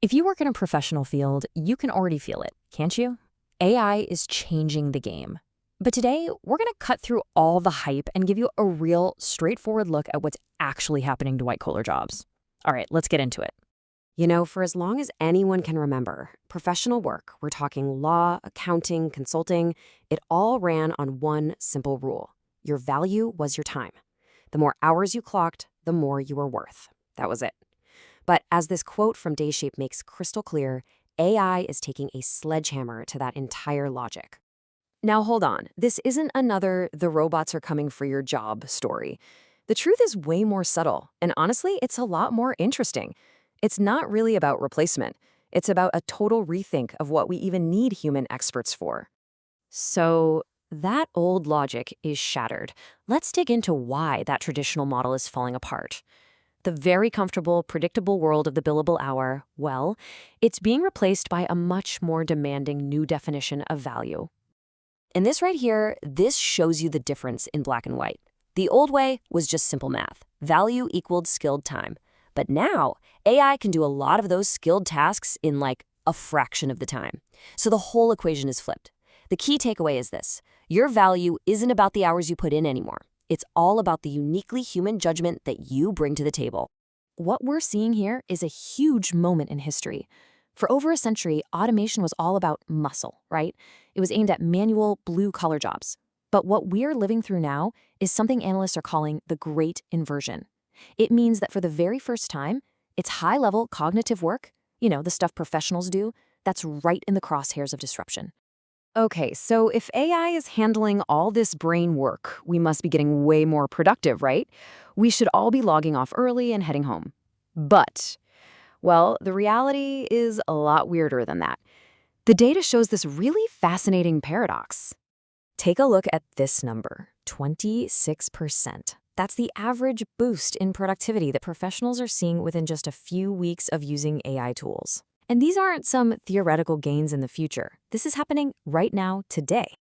If you work in a professional field, you can already feel it, can't you? AI is changing the game. But today, we're going to cut through all the hype and give you a real, straightforward look at what's actually happening to white-collar jobs. All right, let's get into it. For as long as anyone can remember, professional work, we're talking law, accounting, consulting, it all ran on one simple rule. Your value was your time. The more hours you clocked, the more you were worth. That was it. But as this quote from Dayshape makes crystal clear, AI is taking a sledgehammer to that entire logic. Now hold on, this isn't another "the robots are coming for your job" story. The truth is way more subtle, and honestly, it's a lot more interesting. It's not really about replacement. It's about a total rethink of what we even need human experts for. So that old logic is shattered. Let's dig into why that traditional model is falling apart. The very comfortable, predictable world of the billable hour, well, it's being replaced by a much more demanding new definition of value. And this right here, this shows you the difference in black and white. The old way was just simple math. Value equaled skilled time. But now, AI can do a lot of those skilled tasks in like a fraction of the time. So the whole equation is flipped. The key takeaway is this. Your value isn't about the hours you put in anymore. It's all about the uniquely human judgment that you bring to the table. What we're seeing here is a huge moment in history. For over a century, automation was all about muscle, right? It was aimed at manual, blue-collar jobs. But what we're living through now is something analysts are calling the Great Inversion. It means that for the very first time, it's high-level cognitive work, the stuff professionals do, that's right in the crosshairs of disruption. Okay, so if AI is handling all this brain work, we must be getting way more productive, right? We should all be logging off early and heading home. But, well, the reality is a lot weirder than that. The data shows this really fascinating paradox. Take a look at this number, 26%. That's the average boost in productivity that professionals are seeing within just a few weeks of using AI tools. And these aren't some theoretical gains in the future. This is happening right now, today.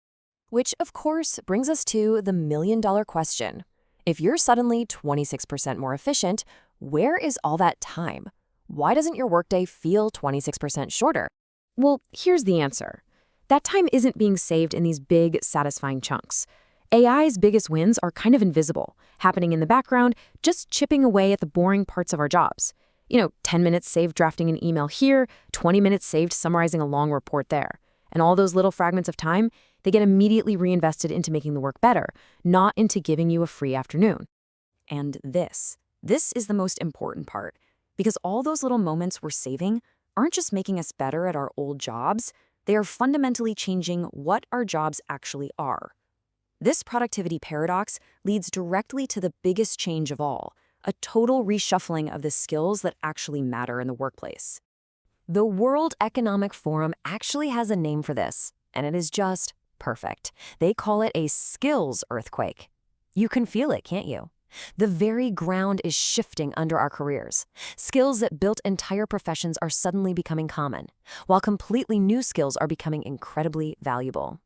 Which, of course, brings us to the million-dollar question. If you're suddenly 26% more efficient, where is all that time? Why doesn't your workday feel 26% shorter? Well, here's the answer. That time isn't being saved in these big, satisfying chunks. AI's biggest wins are kind of invisible, happening in the background, just chipping away at the boring parts of our jobs. 10 minutes saved drafting an email here, 20 minutes saved summarizing a long report there. And all those little fragments of time, they get immediately reinvested into making the work better, not into giving you a free afternoon. And this is the most important part, because all those little moments we're saving aren't just making us better at our old jobs, they are fundamentally changing what our jobs actually are. This productivity paradox leads directly to the biggest change of all, a total reshuffling of the skills that actually matter in the workplace. The World Economic Forum actually has a name for this, and it is just perfect. They call it a skills earthquake. You can feel it, can't you? The very ground is shifting under our careers. Skills that built entire professions are suddenly becoming common, while completely new skills are becoming incredibly valuable.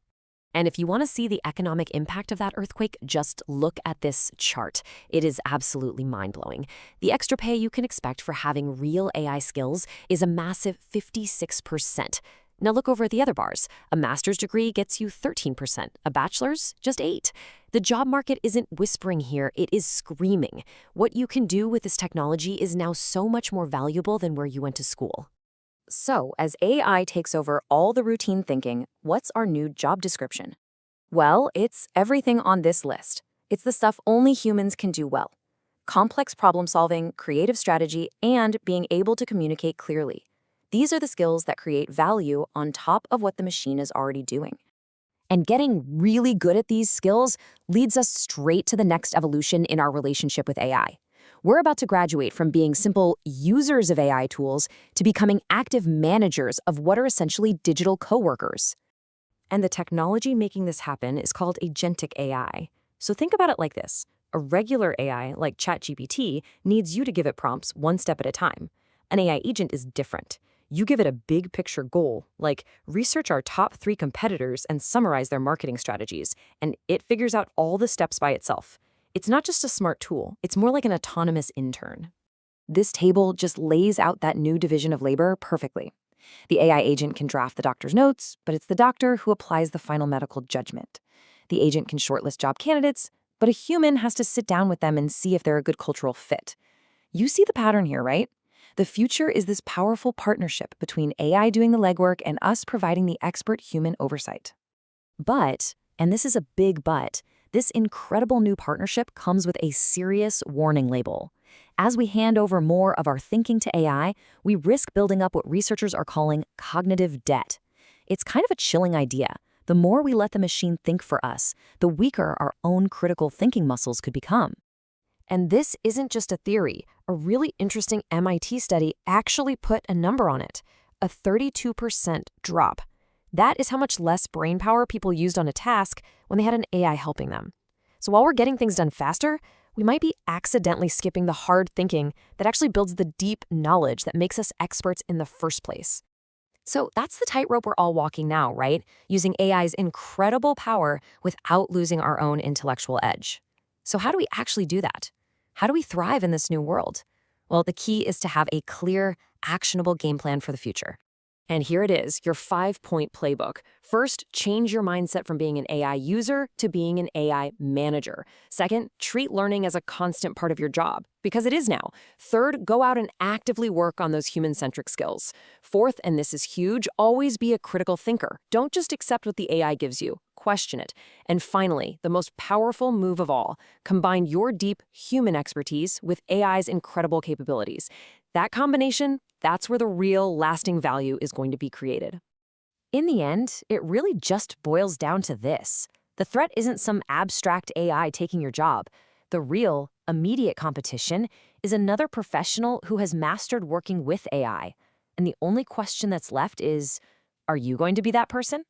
And if you want to see the economic impact of that earthquake, just look at this chart. It is absolutely mind-blowing. The extra pay you can expect for having real AI skills is a massive 56%. Now look over at the other bars. A master's degree gets you 13%, a bachelor's just 8%. The job market isn't whispering here, it is screaming. What you can do with this technology is now so much more valuable than where you went to school. So, as AI takes over all the routine thinking, what's our new job description? Well, it's everything on this list. It's the stuff only humans can do well. Complex problem solving, creative strategy, and being able to communicate clearly. These are the skills that create value on top of what the machine is already doing. And getting really good at these skills leads us straight to the next evolution in our relationship with AI. We're about to graduate from being simple users of AI tools to becoming active managers of what are essentially digital coworkers. And the technology making this happen is called Agentic AI. So think about it like this. A regular AI, like ChatGPT, needs you to give it prompts one step at a time. An AI agent is different. You give it a big picture goal, like research our top 3 competitors and summarize their marketing strategies, and it figures out all the steps by itself. It's not just a smart tool, it's more like an autonomous intern. This table just lays out that new division of labor perfectly. The AI agent can draft the doctor's notes, but it's the doctor who applies the final medical judgment. The agent can shortlist job candidates, but a human has to sit down with them and see if they're a good cultural fit. You see the pattern here, right? The future is this powerful partnership between AI doing the legwork and us providing the expert human oversight. But, and this is a big but, this incredible new partnership comes with a serious warning label. As we hand over more of our thinking to AI, we risk building up what researchers are calling cognitive debt. It's kind of a chilling idea. The more we let the machine think for us, the weaker our own critical thinking muscles could become. And this isn't just a theory. A really interesting MIT study actually put a number on it, a 32% drop. That is how much less brain power people used on a task when they had an AI helping them. So while we're getting things done faster, we might be accidentally skipping the hard thinking that actually builds the deep knowledge that makes us experts in the first place. So that's the tightrope we're all walking now, right? Using AI's incredible power without losing our own intellectual edge. So how do we actually do that? How do we thrive in this new world? Well, the key is to have a clear, actionable game plan for the future. And here it is, your 5-point playbook. First, change your mindset from being an AI user to being an AI manager. Second, treat learning as a constant part of your job, because it is now. Third, go out and actively work on those human-centric skills. Fourth, and this is huge, always be a critical thinker. Don't just accept what the AI gives you. Question it. And finally, the most powerful move of all, combine your deep human expertise with AI's incredible capabilities. That combination, that's where the real lasting value is going to be created. In the end, it really just boils down to this. The threat isn't some abstract AI taking your job. The real, immediate competition is another professional who has mastered working with AI. And the only question that's left is, are you going to be that person?